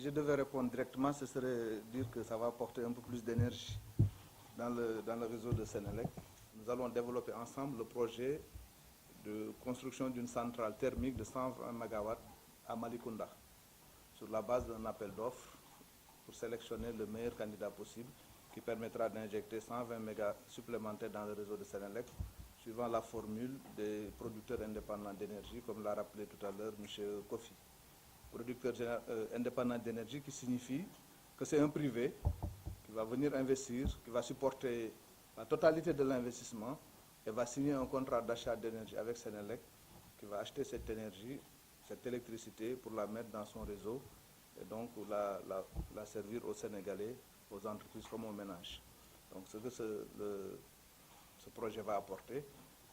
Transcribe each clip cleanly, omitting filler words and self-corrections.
je devais répondre directement, ce serait dire que ça va apporter un peu plus d'énergie dans le réseau de Senelec. Nous allons développer ensemble le projet de construction d'une centrale thermique de 120 MW à Malicounda, sur la base d'un appel d'offres pour sélectionner le meilleur candidat possible qui permettra d'injecter 120 mégas supplémentaires dans le réseau de Senelec, suivant la formule des producteurs indépendants d'énergie, comme l'a rappelé tout à l'heure M. Kofi. Producteur indépendant d'énergie qui signifie que c'est un privé qui va venir investir, qui va supporter la totalité de l'investissement et va signer un contrat d'achat d'énergie avec Senelec qui va acheter cette énergie, cette électricité pour la mettre dans son réseau et donc la servir aux Sénégalais, aux entreprises comme aux ménages. Donc ce que ce projet va apporter,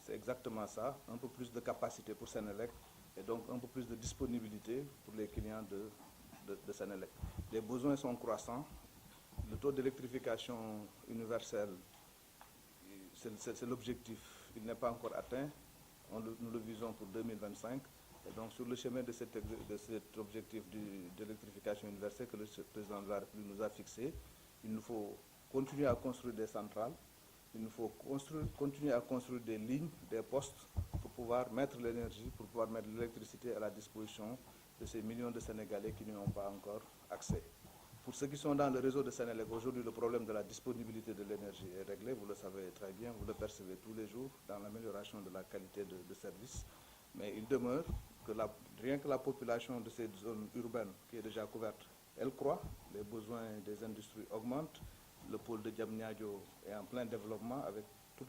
c'est exactement ça, un peu plus de capacité pour Senelec et donc un peu plus de disponibilité pour les clients de Senelec. Les besoins sont croissants, le taux d'électrification universelle, c'est l'objectif, il n'est pas encore atteint, nous le visons pour 2025. Et donc sur le chemin de cet objectif d'électrification universelle que le président de la République nous a fixé, il nous faut continuer à construire des centrales, il nous faut continuer à construire des lignes, des postes pour pouvoir mettre l'énergie, pour pouvoir mettre l'électricité à la disposition de ces millions de Sénégalais qui n'y ont pas encore accès. Pour ceux qui sont dans le réseau de Senelec, aujourd'hui le problème de la disponibilité de l'énergie est réglé, vous le savez très bien, vous le percevez tous les jours dans l'amélioration de la qualité de service. Mais il demeure que rien que la population de ces zones urbaines qui est déjà couverte, elle croît, les besoins des industries augmentent, le pôle de Diamniadio est en plein développement avec toute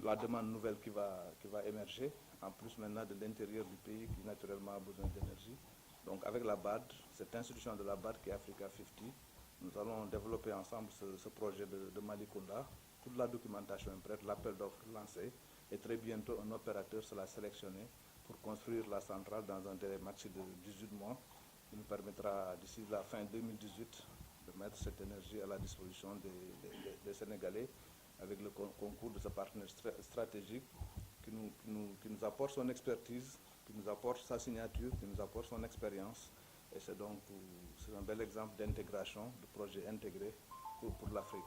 la demande nouvelle qui va émerger, en plus maintenant de l'intérieur du pays qui naturellement a besoin d'énergie. Donc avec la BAD, cette institution de la BAD qui est Africa 50, nous allons développer ensemble ce projet de Malicounda. Toute la documentation est prête, l'appel d'offres lancé et très bientôt un opérateur sera sélectionné pour construire la centrale dans un délai maxi de 18 mois qui nous permettra d'ici la fin 2018 de mettre cette énergie à la disposition des Sénégalais avec le concours de ce partenaire stratégique qui nous apporte son expertise, qui nous apporte sa signature, qui nous apporte son expérience. Et c'est donc un bel exemple d'intégration, de projet intégré pour l'Afrique.